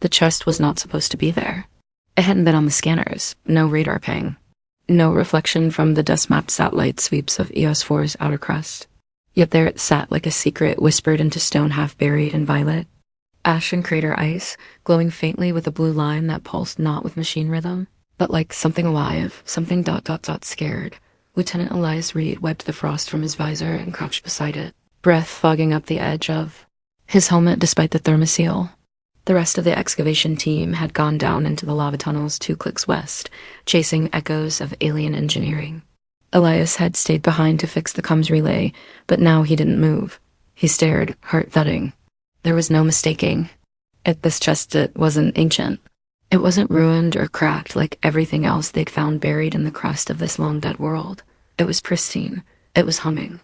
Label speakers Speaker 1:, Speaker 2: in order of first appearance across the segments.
Speaker 1: The chest was not supposed to be there. It hadn't been on the scanners, no radar ping. No reflection from the dust-mapped satellite sweeps of EOS-4's outer crust. Yet there it sat like a secret whispered into stone half buried in violet. Ash and crater ice, glowing faintly with a blue line that pulsed not with machine rhythm, but like something alive, something ... scared. Lieutenant Elias Reed wiped the frost from his visor and crouched beside it, breath fogging up the edge of his helmet despite the thermoseal. The rest of the excavation team had gone down into the lava tunnels 2 clicks west, chasing echoes of alien engineering. Elias had stayed behind to fix the comms relay, but now he didn't move. He stared, heart thudding. There was no mistaking. This chest, it wasn't ancient. It wasn't ruined or cracked like everything else they'd found buried in the crust of this long-dead world. It was pristine. It was humming.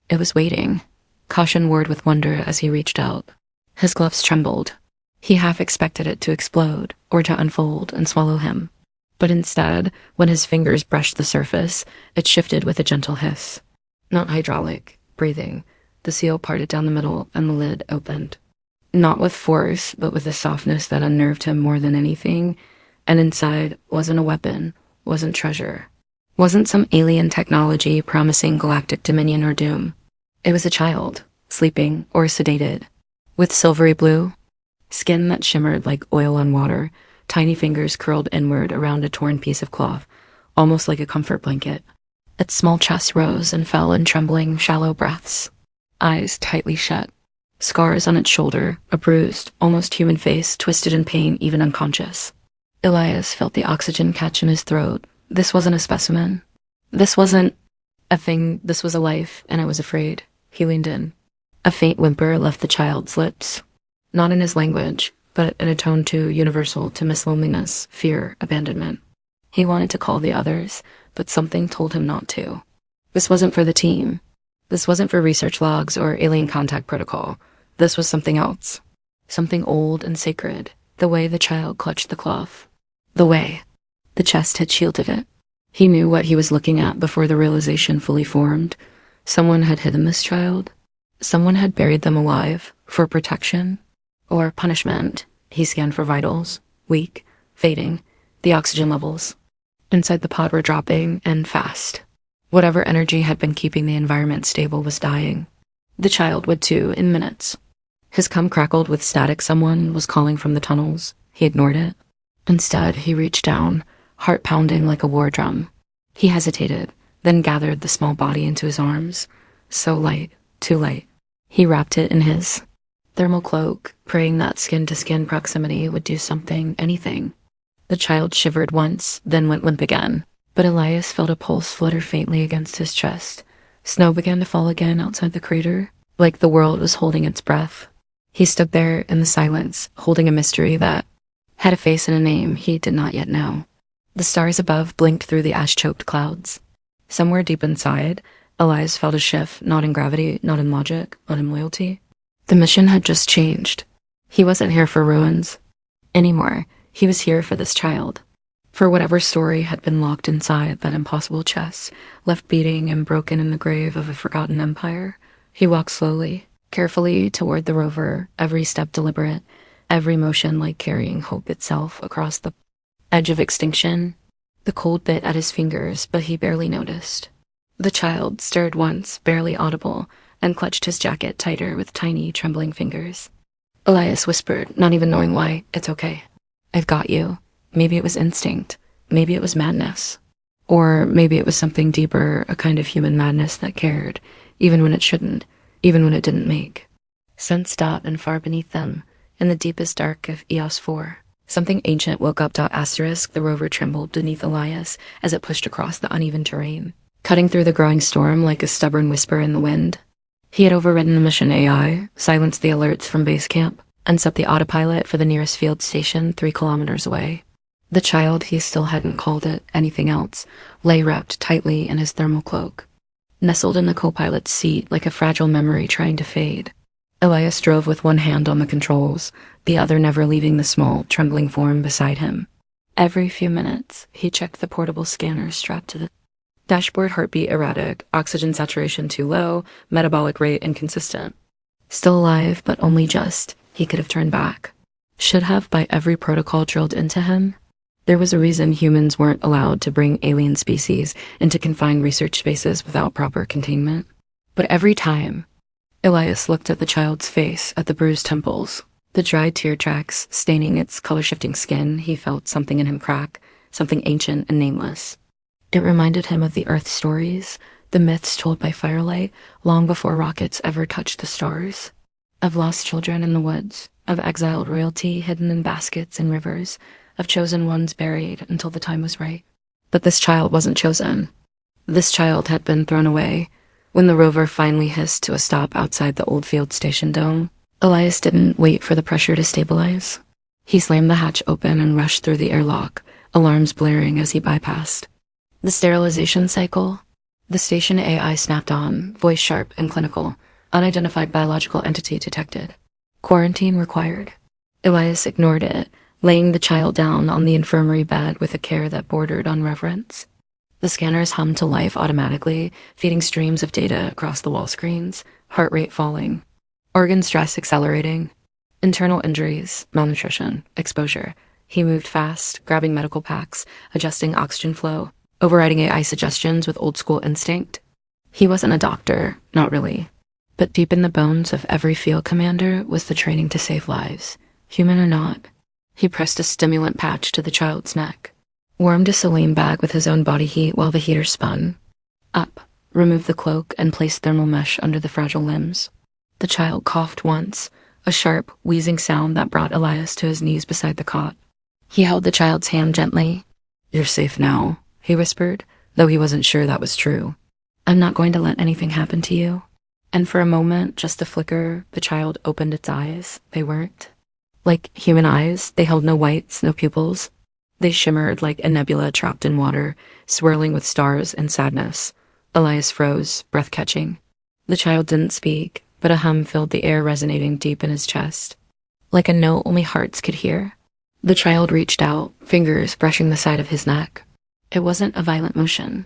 Speaker 1: It was waiting. Caution whirred with wonder as he reached out. His gloves trembled. He half expected it to explode, or to unfold and swallow him. But instead, when his fingers brushed the surface, it shifted with a gentle hiss. Not hydraulic, breathing. The seal parted down the middle and the lid opened. Not with force, but with a softness that unnerved him more than anything. And inside wasn't a weapon, wasn't treasure. Wasn't some alien technology promising galactic dominion or doom. It was a child, sleeping or sedated, with silvery blue skin that shimmered like oil on water, tiny fingers curled inward around a torn piece of cloth, almost like a comfort blanket. Its small chest rose and fell in trembling, shallow breaths, eyes tightly shut. Scars on its shoulder, a bruised, almost human face twisted in pain, even unconscious. Elias felt the oxygen catch in his throat. This wasn't a specimen. This wasn't a thing. This was a life, and I was afraid. He leaned in. A faint whimper left the child's lips. Not in his language, but in a tone too universal to miss loneliness, fear, abandonment. He wanted to call the others, but something told him not to. This wasn't for the team. This wasn't for research logs or alien contact protocol. This was something else. Something old and sacred. The way the child clutched the cloth. The way. The chest had shielded it. He knew what he was looking at before the realization fully formed. Someone had hidden this child. Someone had buried them alive, for protection. Or punishment. He scanned for vitals. Weak. Fading. The oxygen levels inside the pod were dropping, and fast. Whatever energy had been keeping the environment stable was dying. The child would too, in minutes. His cum crackled with static. Someone was calling from the tunnels. He ignored it. Instead, he reached down, heart pounding like a war drum. He hesitated, then gathered the small body into his arms. So light, too light. He wrapped it in his thermal cloak, praying that skin-to-skin proximity would do something, anything. The child shivered once, then went limp again. But Elias felt a pulse flutter faintly against his chest. Snow began to fall again outside the crater, like the world was holding its breath. He stood there in the silence, holding a mystery that had a face and a name he did not yet know. The stars above blinked through the ash-choked clouds. Somewhere deep inside, Elias felt a shift, not in gravity, not in logic, not in loyalty. The mission had just changed. He wasn't here for ruins anymore. He was here for this child. For whatever story had been locked inside that impossible chest, left beating and broken in the grave of a forgotten empire. He walked slowly, carefully toward the rover, every step deliberate, every motion like carrying hope itself across the edge of extinction. The cold bit at his fingers, but he barely noticed. The child stirred once, barely audible, and clutched his jacket tighter with tiny, trembling fingers. Elias whispered, not even knowing why, "It's okay. I've got you." Maybe it was instinct. Maybe it was madness. Or maybe it was something deeper, a kind of human madness that cared, even when it shouldn't, even when it didn't make sense. And far beneath them, in the deepest dark of EOS-4, something ancient woke up. Asterisk, the rover trembled beneath Elias as it pushed across the uneven terrain, cutting through the growing storm like a stubborn whisper in the wind. He had overridden the mission AI, silenced the alerts from base camp, and set the autopilot for the nearest field station 3 kilometers away. The child, he still hadn't called it anything else, lay wrapped tightly in his thermal cloak, nestled in the co-pilot's seat like a fragile memory trying to fade. Elias drove with one hand on the controls, the other never leaving the small, trembling form beside him. Every few minutes, he checked the portable scanner strapped to the dashboard. Heartbeat erratic, oxygen saturation too low, metabolic rate inconsistent. Still alive, but only just. He could have turned back. Should have by every protocol drilled into him. There was a reason humans weren't allowed to bring alien species into confined research spaces without proper containment. But every time, Elias looked at the child's face, at the bruised temples, the dried tear tracks staining its color-shifting skin, he felt something in him crack, something ancient and nameless. It reminded him of the Earth stories, the myths told by firelight long before rockets ever touched the stars, of lost children in the woods, of exiled royalty hidden in baskets in rivers, of chosen ones buried until the time was right. But this child wasn't chosen. This child had been thrown away. When the rover finally hissed to a stop outside the old field station dome, Elias didn't wait for the pressure to stabilize. He slammed the hatch open and rushed through the airlock, alarms blaring as he bypassed. The sterilization cycle. The station AI snapped on, voice sharp and clinical. Unidentified biological entity detected. Quarantine required. Elias ignored it, laying the child down on the infirmary bed with a care that bordered on reverence. The scanners hummed to life automatically, feeding streams of data across the wall screens, heart rate falling, organ stress accelerating, internal injuries, malnutrition, exposure. He moved fast, grabbing medical packs, adjusting oxygen flow, overriding AI suggestions with old-school instinct. He wasn't a doctor, not really. But deep in the bones of every field commander was the training to save lives, human or not. He pressed a stimulant patch to the child's neck, warmed a saline bag with his own body heat while the heater spun. Up, removed the cloak and placed thermal mesh under the fragile limbs. The child coughed once, a sharp, wheezing sound that brought Elias to his knees beside the cot. He held the child's hand gently. "You're safe now," he whispered, though he wasn't sure that was true. "I'm not going to let anything happen to you." And for a moment, just a flicker, the child opened its eyes. They weren't. Like human eyes, they held no whites, no pupils. They shimmered like a nebula trapped in water, swirling with stars and sadness. Elias froze, breath-catching. The child didn't speak, but a hum filled the air, resonating deep in his chest. Like a note only hearts could hear. The child reached out, fingers brushing the side of his neck. It wasn't a violent motion.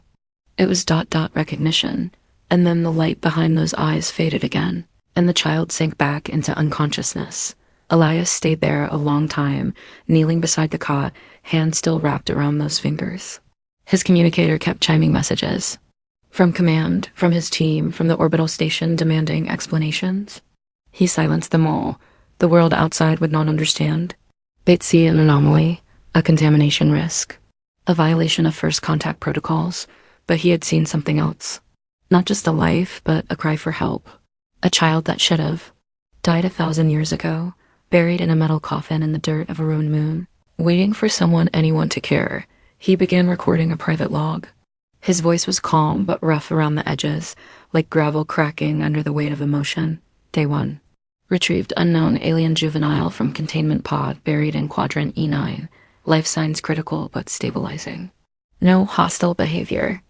Speaker 1: It was dot-dot recognition. And then the light behind those eyes faded again, and the child sank back into unconsciousness. Elias stayed there a long time, kneeling beside the cot, hands still wrapped around those fingers. His communicator kept chiming messages. From command, from his team, from the orbital station demanding explanations. He silenced them all. The world outside would not understand. They'd see an anomaly, a contamination risk, a violation of first contact protocols, but he had seen something else. Not just a life, but a cry for help. A child that should have died 1,000 years ago, buried in a metal coffin in the dirt of a ruined moon. Waiting for anyone to care, he began recording a private log. His voice was calm but rough around the edges, like gravel cracking under the weight of emotion. Day 1. Retrieved unknown alien juvenile from containment pod buried in quadrant E9. Life signs critical but stabilizing. No hostile behavior.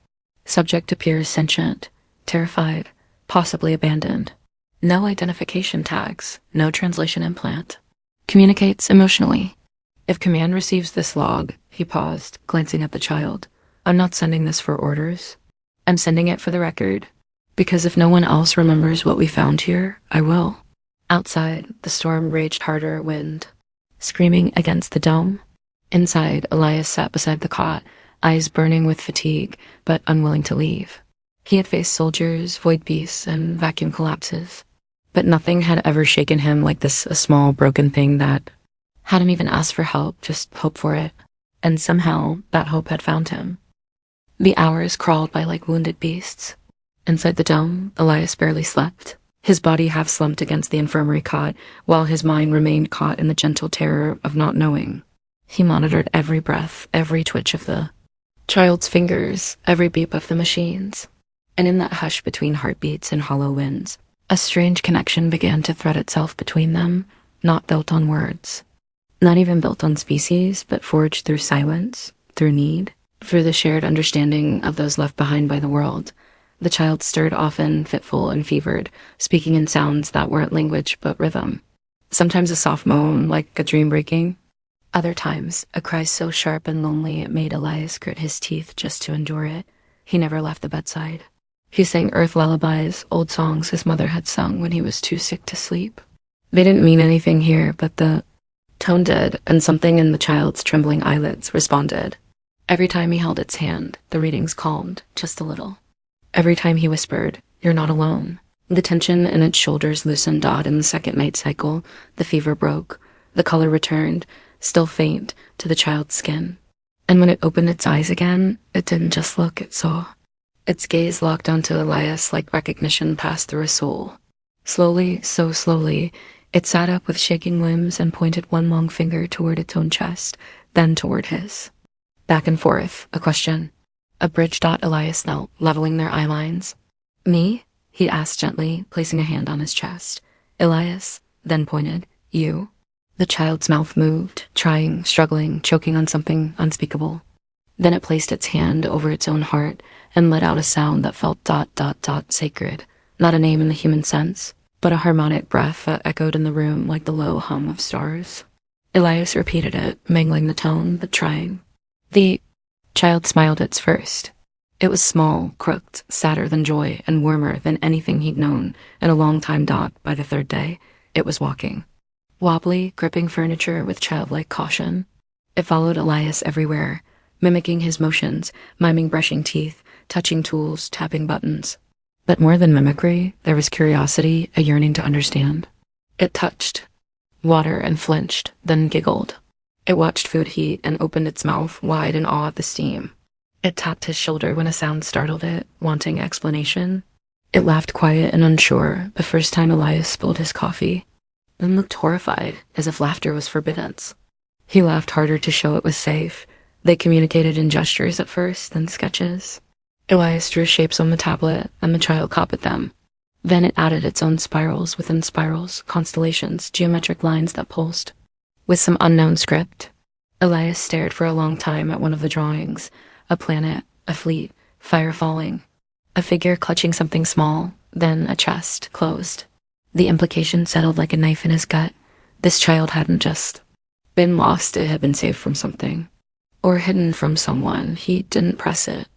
Speaker 1: Subject appears sentient, terrified, possibly abandoned. No identification tags, no translation implant. Communicates emotionally. If command receives this log, he paused, glancing at the child. I'm not sending this for orders. I'm sending it for the record. Because if no one else remembers what we found here, I will. Outside, the storm raged harder, wind screaming against the dome. Inside, Elias sat beside the cot, eyes burning with fatigue, but unwilling to leave. He had faced soldiers, void beasts, and vacuum collapses. But nothing had ever shaken him like this, a small, broken thing that had him even ask for help, just hope for it. And somehow, that hope had found him. The hours crawled by like wounded beasts. Inside the dome, Elias barely slept. His body half-slumped against the infirmary cot, while his mind remained caught in the gentle terror of not knowing. He monitored every breath, every twitch of the child's fingers, every beep of the machines. And in that hush between heartbeats and hollow winds, a strange connection began to thread itself between them, not built on words. Not even built on species, but forged through silence, through need, through the shared understanding of those left behind by the world. The child stirred often, fitful and fevered, speaking in sounds that weren't language but rhythm. Sometimes a soft moan, like a dream breaking. Other times, a cry so sharp and lonely it made Elias grit his teeth just to endure it. He never left the bedside. He sang earth lullabies, old songs his mother had sung when he was too sick to sleep. They didn't mean anything here, but the Tone did, and something in the child's trembling eyelids responded. Every time he held its hand, the readings calmed, just a little. Every time he whispered, "You're not alone," the tension in its shoulders loosened. In the second night cycle, the fever broke. The color returned, still faint, to the child's skin. And when it opened its eyes again, it didn't just look, it saw. Its gaze locked onto Elias like recognition passed through a soul. Slowly, so slowly, it sat up with shaking limbs and pointed one long finger toward its own chest, then toward his. Back and forth, a question. A bridge. Elias knelt, leveling their eye lines. "Me?" he asked gently, placing a hand on his chest. "Elias," then pointed. "You?" The child's mouth moved, trying, struggling, choking on something unspeakable. Then it placed its hand over its own heart and let out a sound that felt ... sacred. Not a name in the human sense, but a harmonic breath that echoed in the room like the low hum of stars. Elias repeated it, mangling the tone, but trying. The child smiled its first. It was small, crooked, sadder than joy, and warmer than anything he'd known in a long time. By the third day, it was walking. Wobbly, gripping furniture with childlike caution. It followed Elias everywhere, mimicking his motions, miming brushing teeth, touching tools, tapping buttons. But more than mimicry, there was curiosity, a yearning to understand. It touched water and flinched, then giggled. It watched food heat and opened its mouth wide in awe of the steam. It tapped his shoulder when a sound startled it, wanting explanation. It laughed quiet and unsure, the first time Elias spilled his coffee, then looked horrified, as if laughter was forbidden. He laughed harder to show it was safe. They communicated in gestures at first, then sketches. Elias drew shapes on the tablet, and the child copied them. Then it added its own spirals within spirals, constellations, geometric lines that pulsed. With some unknown script, Elias stared for a long time at one of the drawings. A planet, a fleet, fire falling. A figure clutching something small, then a chest, closed. The implication settled like a knife in his gut. This child hadn't just been lost, it had been saved from something. Or hidden from someone. He didn't press it.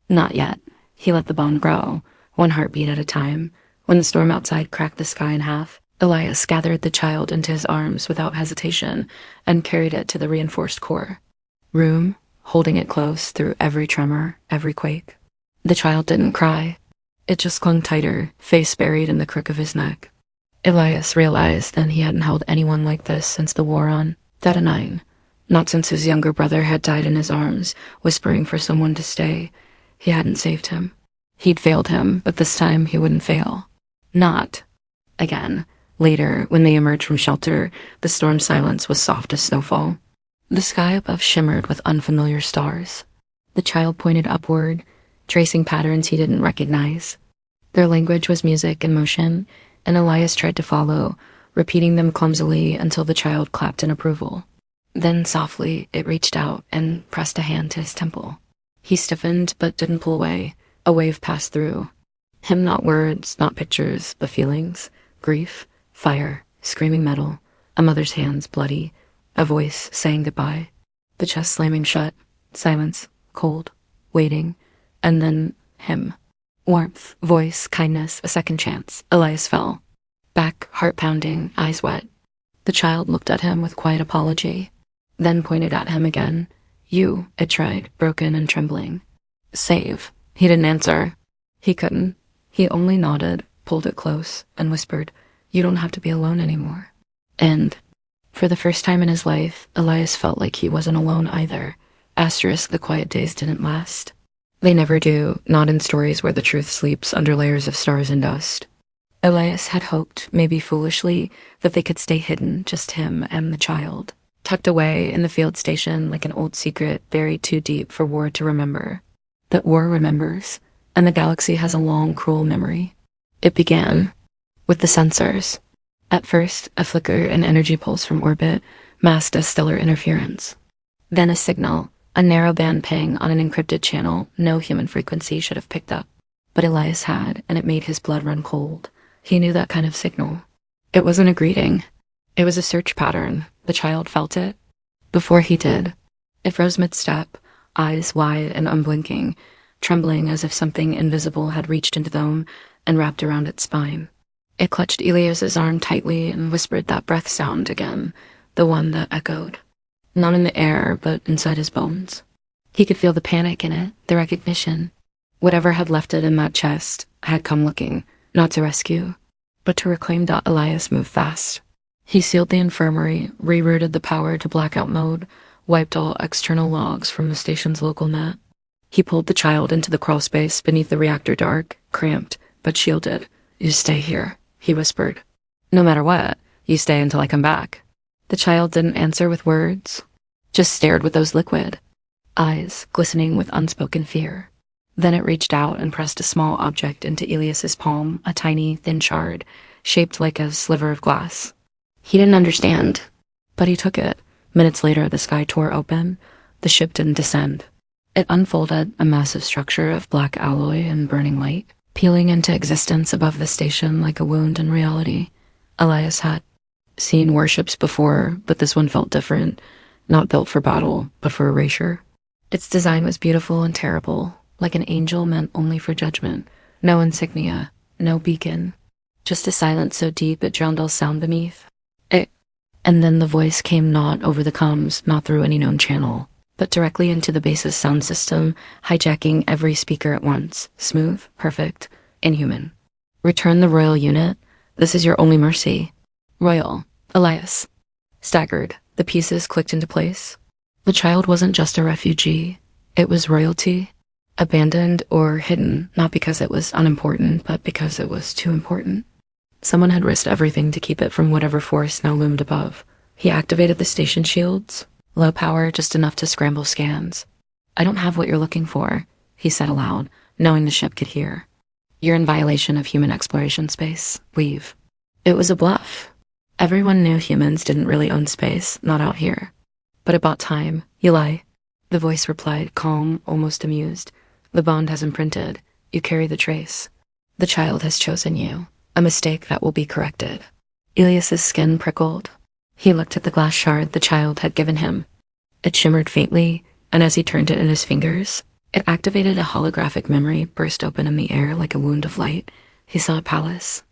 Speaker 1: Not yet. He let the bond grow, one heartbeat at a time. When the storm outside cracked the sky in half, Elias gathered the child into his arms without hesitation and carried it to the reinforced core. Room, holding it close through every tremor, every quake. The child didn't cry. It just clung tighter, face buried in the crook of his neck. Elias realized then he hadn't held anyone like this since the war on Detonine. Not since his younger brother had died in his arms, whispering for someone to stay. He hadn't saved him. He'd failed him, but this time he wouldn't fail. Not again. Later, when they emerged from shelter, the storm silence was soft as snowfall. The sky above shimmered with unfamiliar stars. The child pointed upward, tracing patterns he didn't recognize. Their language was music and motion, and Elias tried to follow, repeating them clumsily until the child clapped in approval. Then softly, it reached out and pressed a hand to his temple. He stiffened but didn't pull away. A wave passed through. Him, not words, not pictures, but feelings. Grief, fire, screaming metal, a mother's hands bloody, a voice saying goodbye. The chest slamming shut, silence, cold, waiting, and then him. Warmth, voice, kindness, a second chance. Elias fell. Back, heart pounding, eyes wet. The child looked at him with quiet apology, then pointed at him again. "You," it tried, broken and trembling. "Save." He didn't answer. He couldn't. He only nodded, pulled it close, and whispered, "You don't have to be alone anymore." And for the first time in his life, Elias felt like he wasn't alone either. Asterisk, the quiet days didn't last. They never do, not in stories where the truth sleeps under layers of stars and dust. Elias had hoped, maybe foolishly, that they could stay hidden, just him and the child, tucked away in the field station like an old secret buried too deep for war to remember. That war remembers, and the galaxy has a long, cruel memory. It began with the sensors. At first, a flicker and energy pulse from orbit masked as stellar interference. Then a signal, a narrow band ping on an encrypted channel no human frequency should have picked up. But Elias had, and it made his blood run cold. He knew that kind of signal. It wasn't a greeting. It was a search pattern. The child felt it. Before he did, it froze mid-step, eyes wide and unblinking, trembling as if something invisible had reached into them and wrapped around its spine. It clutched Elias's arm tightly and whispered that breath sound again, the one that echoed. Not in the air, but inside his bones. He could feel the panic in it, the recognition. Whatever had left it in that chest had come looking, not to rescue, but to reclaim. Elias moved fast. He sealed the infirmary, rerouted the power to blackout mode, wiped all external logs from the station's local net. He pulled the child into the crawl space beneath the reactor, dark, cramped, but shielded. "You stay here," he whispered. "No matter what, you stay until I come back." The child didn't answer with words, just stared with those liquid eyes glistening with unspoken fear. Then it reached out and pressed a small object into Elias's palm, a tiny, thin shard, shaped like a sliver of glass. He didn't understand, but he took it. Minutes later, the sky tore open. The ship didn't descend. It unfolded, a massive structure of black alloy and burning light, peeling into existence above the station like a wound in reality. Elias had seen warships before, but this one felt different, not built for battle, but for erasure. Its design was beautiful and terrible, like an angel meant only for judgment. No insignia, no beacon, just a silence so deep it drowned all sound beneath. And then the voice came not over the comms, not through any known channel, but directly into the base's sound system, hijacking every speaker at once. Smooth, perfect, inhuman. "Return the Royal unit. This is your only mercy." Royal. Elias staggered. The pieces clicked into place. The child wasn't just a refugee. It was royalty. Abandoned or hidden, not because it was unimportant, but because it was too important. Someone had risked everything to keep it from whatever force now loomed above. He activated the station shields. Low power, just enough to scramble scans. "I don't have what you're looking for," he said aloud, knowing the ship could hear. "You're in violation of human exploration space. Leave." It was a bluff. Everyone knew humans didn't really own space, not out here. But it bought time. "You lie." The voice replied, calm, almost amused. "The bond has imprinted. You carry the trace. The child has chosen you. A mistake that will be corrected." Elias's skin prickled. He looked at the glass shard the child had given him. It shimmered faintly, and as he turned it in his fingers, it activated a holographic memory, burst open in the air like a wound of light. He saw a palace.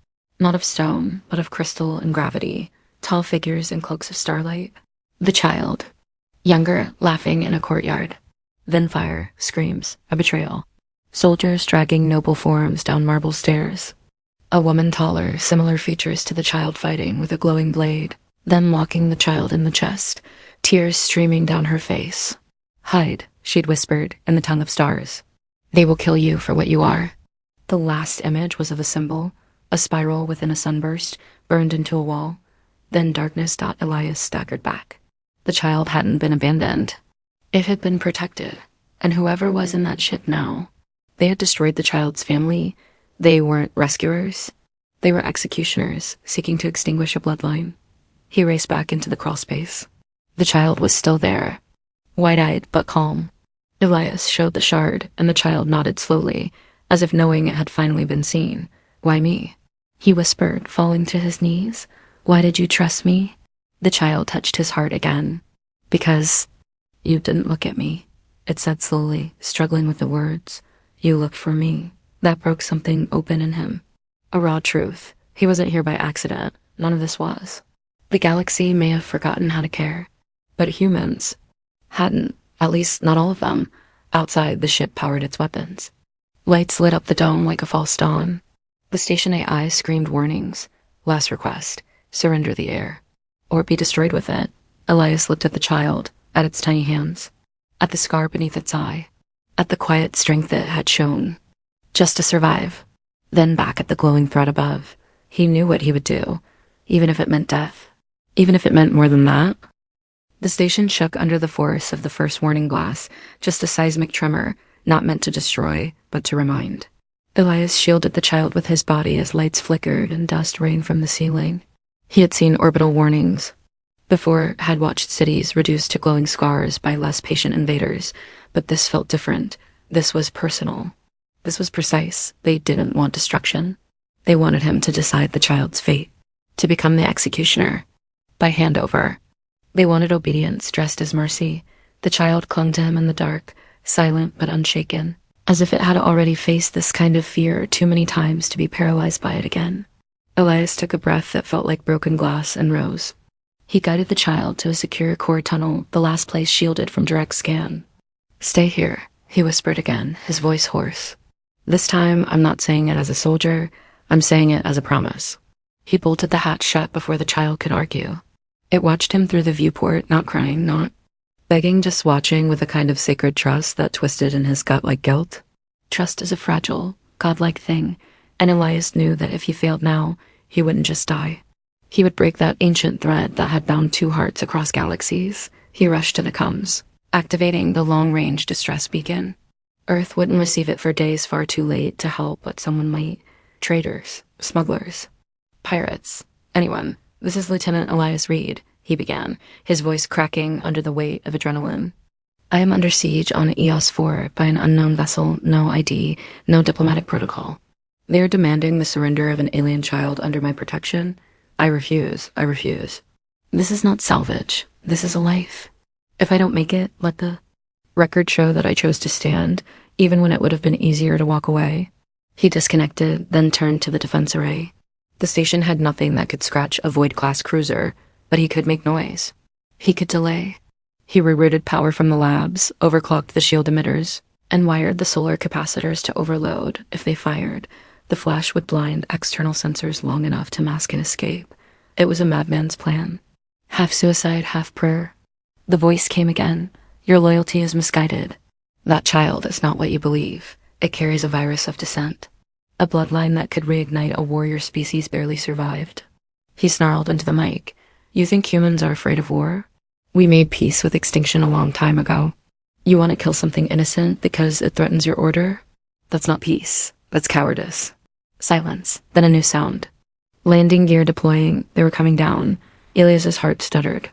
Speaker 1: Not of stone, but of crystal and gravity, tall figures in cloaks of starlight. The child, younger, laughing in a courtyard. Then fire, screams, a betrayal. Soldiers dragging noble forms down marble stairs. A woman taller, similar features to the child fighting with a glowing blade, then locking the child in the chest, tears streaming down her face. "Hide," she'd whispered in the tongue of stars. "They will kill you for what you are." The last image was of a symbol, a spiral within a sunburst, burned into a wall. Then darkness. Elias staggered back. The child hadn't been abandoned. It had been protected, and whoever was in that ship now, they had destroyed the child's family. They weren't rescuers. They were executioners, seeking to extinguish a bloodline. He raced back into the crawl space. The child was still there, wide-eyed but calm. Elias showed the shard, and the child nodded slowly, as if knowing it had finally been seen. "Why me?" he whispered, falling to his knees. "Why did you trust me?" The child touched his heart again. "Because you didn't look at me," it said slowly, struggling with the words. "You looked for me." That broke something open in him. A raw truth. He wasn't here by accident. None of this was. The galaxy may have forgotten how to care, but humans hadn't, at least not all of them. Outside, the ship powered its weapons. Lights lit up the dome like a false dawn. The station AI screamed warnings. Last request, surrender the air, or be destroyed with it. Elias looked at the child, at its tiny hands, at the scar beneath its eye, at the quiet strength it had shown, just to survive. Then back at the glowing thread above. He knew what he would do, even if it meant death. Even if it meant more than that. The station shook under the force of the first warning glass, just a seismic tremor, not meant to destroy, but to remind. Elias shielded the child with his body as lights flickered and dust rained from the ceiling. He had seen orbital warnings before, had watched cities reduced to glowing scars by less patient invaders, but this felt different. This was personal. This was precise. They didn't want destruction. They wanted him to decide the child's fate, to become the executioner, by handover. They wanted obedience dressed as mercy. The child clung to him in the dark, silent but unshaken, as if it had already faced this kind of fear too many times to be paralyzed by it again. Elias took a breath that felt like broken glass and rose. He guided the child to a secure core tunnel, the last place shielded from direct scan. "Stay here," he whispered again, his voice hoarse. "This time, I'm not saying it as a soldier, I'm saying it as a promise." He bolted the hatch shut before the child could argue. It watched him through the viewport, not crying, not begging, just watching with a kind of sacred trust that twisted in his gut like guilt. Trust is a fragile, godlike thing, and Elias knew that if he failed now, he wouldn't just die. He would break that ancient thread that had bound two hearts across galaxies. He rushed to the comms, activating the long-range distress beacon. Earth wouldn't receive it for days, far too late to help, but someone might. Traders, smugglers, pirates, anyone. "This is Lieutenant Elias Reed," he began, his voice cracking under the weight of adrenaline. "I am under siege on EOS 4 by an unknown vessel, no ID, no diplomatic protocol. They are demanding the surrender of an alien child under my protection. I refuse. This is not salvage. This is a life. If I don't make it, let the record show that I chose to stand, even when it would have been easier to walk away." He disconnected, then turned to the defense array. The station had nothing that could scratch a Void-class cruiser, but he could make noise. He could delay. He rerouted power from the labs, overclocked the shield emitters, and wired the solar capacitors to overload. If they fired, the flash would blind external sensors long enough to mask an escape. It was a madman's plan. Half suicide, half prayer. The voice came again. "Your loyalty is misguided. That child is not what you believe. It carries a virus of dissent. A bloodline that could reignite a warrior species barely survived." He snarled into the mic. "You think humans are afraid of war? We made peace with extinction a long time ago. You want to kill something innocent because it threatens your order? That's not peace. That's cowardice." Silence, then a new sound. Landing gear deploying. They were coming down. Elias's heart stuttered.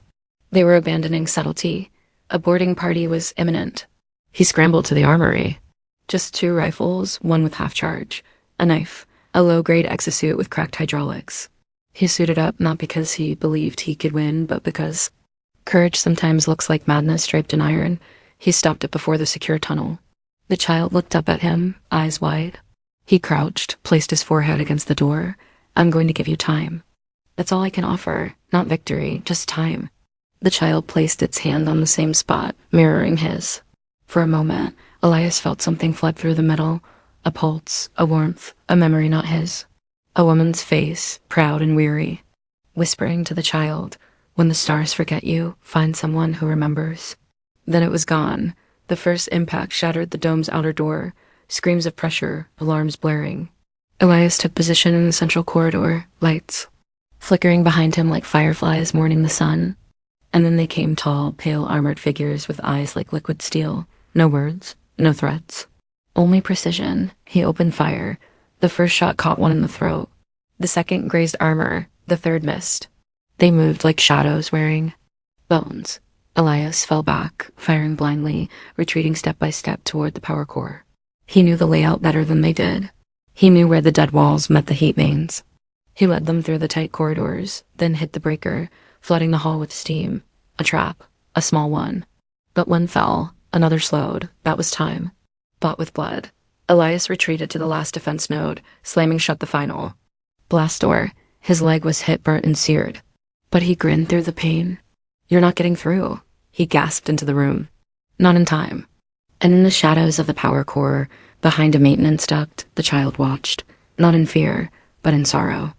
Speaker 1: They were abandoning subtlety. A boarding party was imminent. He scrambled to the armory. Just 2 rifles, one with half charge, a knife, a low-grade exosuit with cracked hydraulics. He suited up not because he believed he could win, but because courage sometimes looks like madness draped in iron. He stopped it before the secure tunnel. The child looked up at him, eyes wide. He crouched, placed his forehead against the door. "I'm going to give you time. That's all I can offer, not victory, just time." The child placed its hand on the same spot, mirroring his. For a moment, Elias felt something flood through the metal, a pulse, a warmth, a memory not his. A woman's face, proud and weary, whispering to the child, "When the stars forget you, find someone who remembers." Then it was gone. The first impact shattered the dome's outer door, screams of pressure, alarms blaring. Elias took position in the central corridor, lights flickering behind him like fireflies mourning the sun. And then they came tall, pale armored figures with eyes like liquid steel. No words, no threats. Only precision. He opened fire. The first shot caught one in the throat. The second grazed armor. The third missed. They moved like shadows wearing bones. Elias fell back, firing blindly, retreating step by step toward the power core. He knew the layout better than they did. He knew where the dead walls met the heat mains. He led them through the tight corridors, then hit the breaker, flooding the hall with steam. A trap. A small one. But one fell. Another slowed. That was time. Bought with blood. Elias retreated to the last defense node, slamming shut the final blast door. His leg was hit, burnt, and seared. But he grinned through the pain. "You're not getting through." He gasped into the room. Not in time. And in the shadows of the power core, behind a maintenance duct, the child watched. Not in fear, but in sorrow.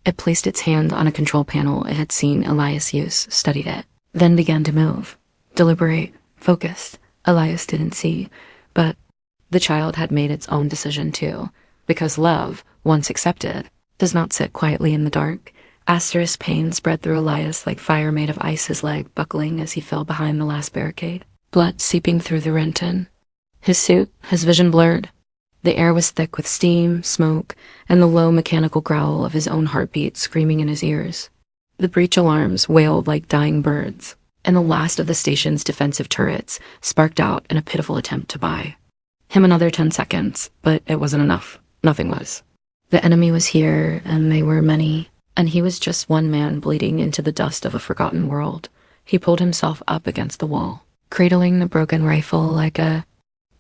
Speaker 1: It placed its hand on a control panel it had seen Elias use, studied it, then began to move. Deliberate, focused. Elias didn't see, but the child had made its own decision too, because love, once accepted, does not sit quietly in the dark. Asterisk pain spread through Elias like fire made of ice, his leg buckling as he fell behind the last barricade, blood seeping through the rent-in. His suit, his vision blurred. The air was thick with steam, smoke, and the low mechanical growl of his own heartbeat screaming in his ears. The breach alarms wailed like dying birds, and the last of the station's defensive turrets sparked out in a pitiful attempt to buy him another 10 seconds, but it wasn't enough. Nothing was. The enemy was here, and they were many, and he was just one man bleeding into the dust of a forgotten world. He pulled himself up against the wall, cradling the broken rifle like a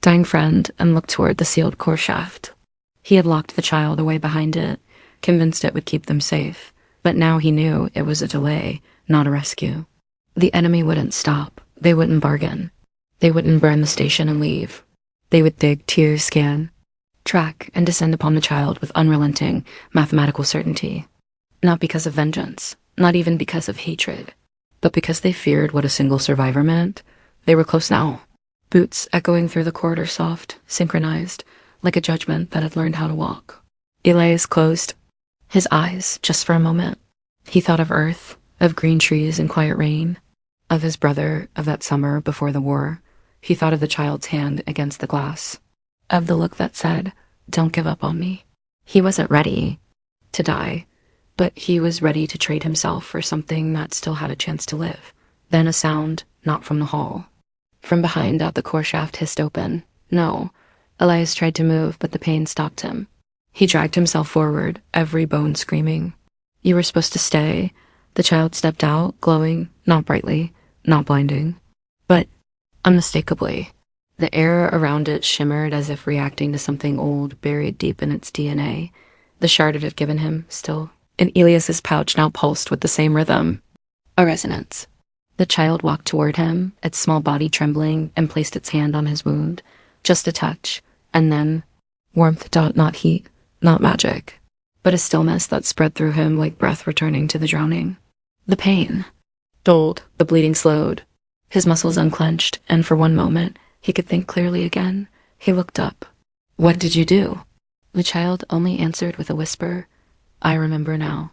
Speaker 1: dying friend, and looked toward the sealed core shaft. He had locked the child away behind it, convinced it would keep them safe, but now he knew it was a delay, not a rescue. The enemy wouldn't stop. They wouldn't bargain. They wouldn't burn the station and leave. They would dig, tears, scan, track, and descend upon the child with unrelenting mathematical certainty. Not because of vengeance, not even because of hatred, but because they feared what a single survivor meant. They were close now. Boots echoing through the corridor soft, synchronized, like a judgment that had learned how to walk. Elias closed his eyes just for a moment. He thought of Earth, of green trees and quiet rain, of his brother, of that summer before the war. He thought of the child's hand against the glass, of the look that said, "Don't give up on me." He wasn't ready to die, but he was ready to trade himself for something that still had a chance to live. Then a sound, not from the hall. From behind out the core shaft hissed open. No. Elias tried to move, but the pain stopped him. He dragged himself forward, every bone screaming. "You were supposed to stay." The child stepped out, glowing, not brightly, not blinding, but unmistakably. The air around it shimmered as if reacting to something old buried deep in its DNA. The shard it had given him, still in Elias's pouch, now pulsed with the same rhythm. A resonance. The child walked toward him, its small body trembling, and placed its hand on his wound. Just a touch, and then warmth, not heat, not magic, but a stillness that spread through him like breath returning to the drowning. The pain dulled, the bleeding slowed. His muscles unclenched, and for one moment, he could think clearly again. He looked up. "What did you do?" The child only answered with a whisper, "I remember now."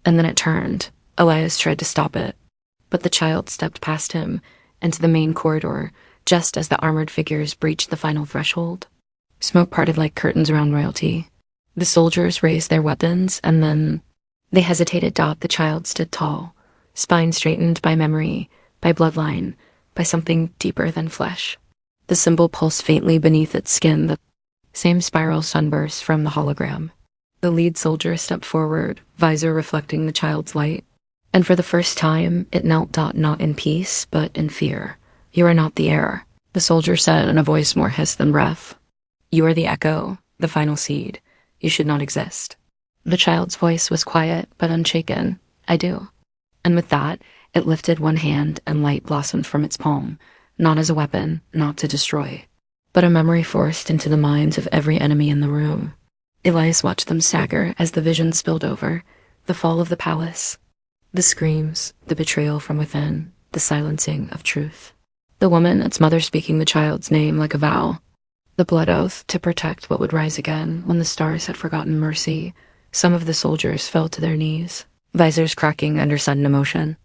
Speaker 1: And then it turned. Elias tried to stop it, but the child stepped past him into the main corridor just as the armored figures breached the final threshold. Smoke parted like curtains around royalty. The soldiers raised their weapons, and then they hesitated. The child stood tall, spine straightened by memory, by bloodline, by something deeper than flesh. The symbol pulsed faintly beneath its skin, the same spiral sunburst from the hologram. The lead soldier stepped forward, visor reflecting the child's light. And for the first time, it knelt, not in peace, but in fear. "You are not the heir," the soldier said in a voice more hiss than breath. "You are the echo, the final seed. You should not exist." The child's voice was quiet, but unshaken. "I do." And with that, it lifted one hand and light blossomed from its palm, not as a weapon, not to destroy, but a memory forced into the minds of every enemy in the room. Elias watched them stagger as the vision spilled over, the fall of the palace, the screams, the betrayal from within, the silencing of truth. The woman, its mother, speaking the child's name like a vow, the blood oath to protect what would rise again when the stars had forgotten mercy. Some of the soldiers fell to their knees, visors cracking under sudden emotion.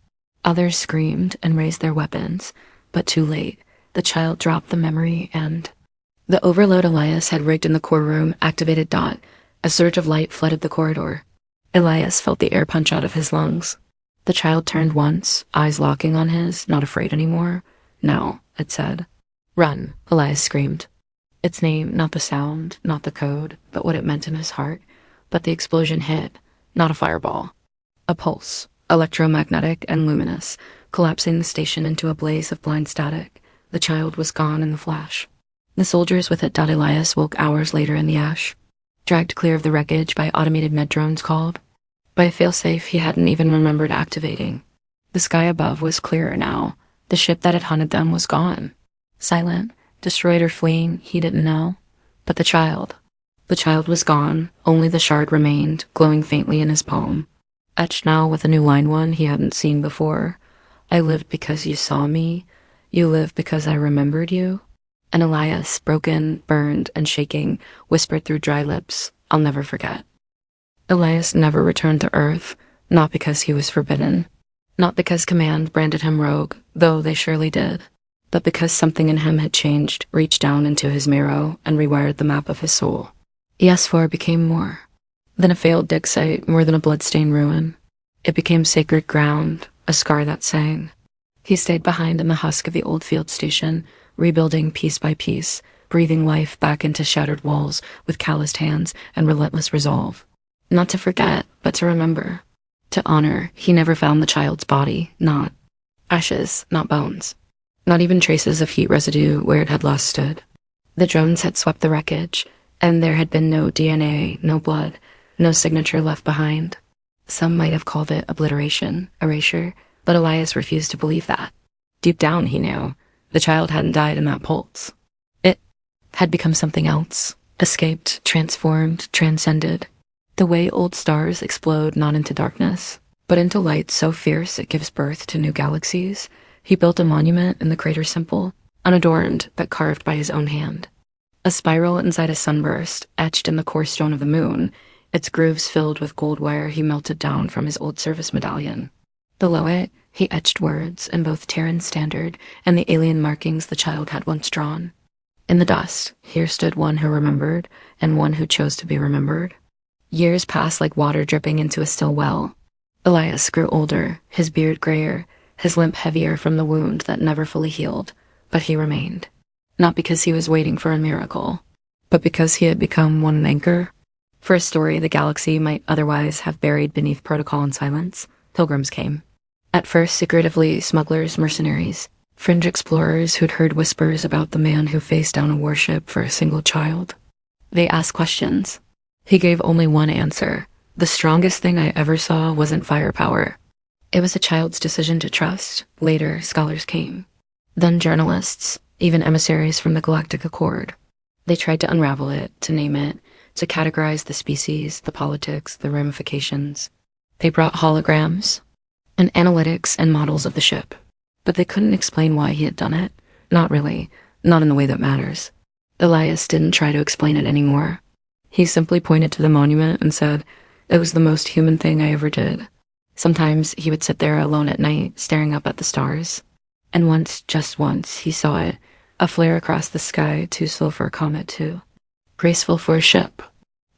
Speaker 1: Others screamed and raised their weapons, but too late. The child dropped the memory, and the overload Elias had rigged in the core room activated. A surge of light flooded the corridor. Elias felt the air punch out of his lungs. The child turned once, eyes locking on his, not afraid anymore. "No," it said. "Run," Elias screamed. Its name, not the sound, not the code, but what it meant in his heart. But the explosion hit, not a fireball. A pulse, electromagnetic and luminous, collapsing the station into a blaze of blind static. The child was gone in the flash. The soldiers with it. Elias woke hours later in the ash, dragged clear of the wreckage by automated med drones called, by a failsafe he hadn't even remembered activating. The sky above was clearer now. The ship that had hunted them was gone. Silent, destroyed or fleeing, he didn't know. But the child was gone. Only the shard remained, glowing faintly in his palm. Etched now with a new line, one he hadn't seen before. "I lived because you saw me. You lived because I remembered you." And Elias, broken, burned, and shaking, whispered through dry lips, "I'll never forget." Elias never returned to Earth, not because he was forbidden, not because command branded him rogue, though they surely did, but because something in him had changed, reached down into his marrow, and rewired the map of his soul. HFY became more than a failed dig site, more than a bloodstained ruin. It became sacred ground, a scar that sang. He stayed behind in the husk of the old field station, rebuilding piece by piece, breathing life back into shattered walls with calloused hands and relentless resolve. Not to forget, but to remember. To honor. He never found the child's body, not ashes, not bones, not even traces of heat residue where it had last stood. The drones had swept the wreckage, and there had been no DNA, no blood, no signature left behind. Some might have called it obliteration, erasure, But Elias refused to believe that. Deep down, he knew the child hadn't died in that pulse. It had become something else, escaped, transformed, transcended. The way old stars explode not into darkness, but into light so fierce it gives birth to new galaxies. He built a monument in the crater simple, unadorned, but carved by his own hand. A spiral inside a sunburst, etched in the core stone of the moon, its grooves filled with gold wire he melted down from his old service medallion. Below it, he etched words in both Terran Standard and the alien markings the child had once drawn. In the dust, here stood one who remembered, and one who chose to be remembered. Years passed like water dripping into a still well. Elias grew older, his beard grayer, his limp heavier from the wound that never fully healed, but he remained. Not because he was waiting for a miracle, but because he had become one anchor. For a story the galaxy might otherwise have buried beneath protocol and silence, pilgrims came. At first, secretively, smugglers, mercenaries, fringe explorers who'd heard whispers about the man who faced down a warship for a single child. They asked questions. He gave only one answer. The strongest thing I ever saw wasn't firepower. It was a child's decision to trust. Later, scholars came. Then journalists, even emissaries from the Galactic Accord. They tried to unravel it, to name it, to categorize the species, the politics, the ramifications. They brought holograms and analytics and models of the ship. But they couldn't explain why he had done it. Not really. Not in the way that matters. Elias didn't try to explain it anymore. He simply pointed to the monument and said, "It was the most human thing I ever did." Sometimes he would sit there alone at night, staring up at the stars. And once, just once, he saw it, a flare across the sky, too slow for a comet too. Graceful for a ship.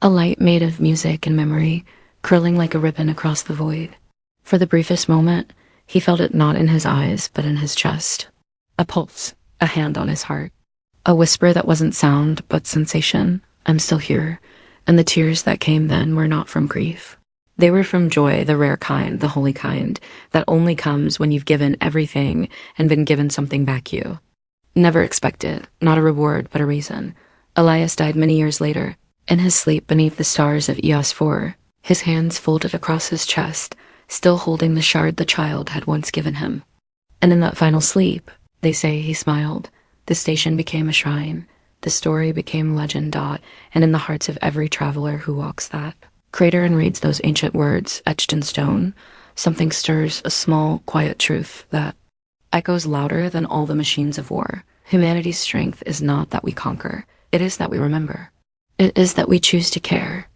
Speaker 1: A light made of music and memory, curling like a ribbon across the void. For the briefest moment, he felt it not in his eyes, but in his chest. A pulse, a hand on his heart. A whisper that wasn't sound, but sensation. I'm still here. And the tears that came then were not from grief. They were from joy, the rare kind, the holy kind, that only comes when you've given everything and been given something back you. Never expected, not a reward, but a reason. Elias died many years later, in his sleep beneath the stars of EOS-4, his hands folded across his chest, still holding the shard the child had once given him. And in that final sleep, they say he smiled. The station became a shrine. The story became legend. And in the hearts of every traveler who walks that crater and reads those ancient words etched in stone, something stirs, a small, quiet truth that echoes louder than all the machines of war. Humanity's strength is not that we conquer. It is that we remember. It is that we choose to care.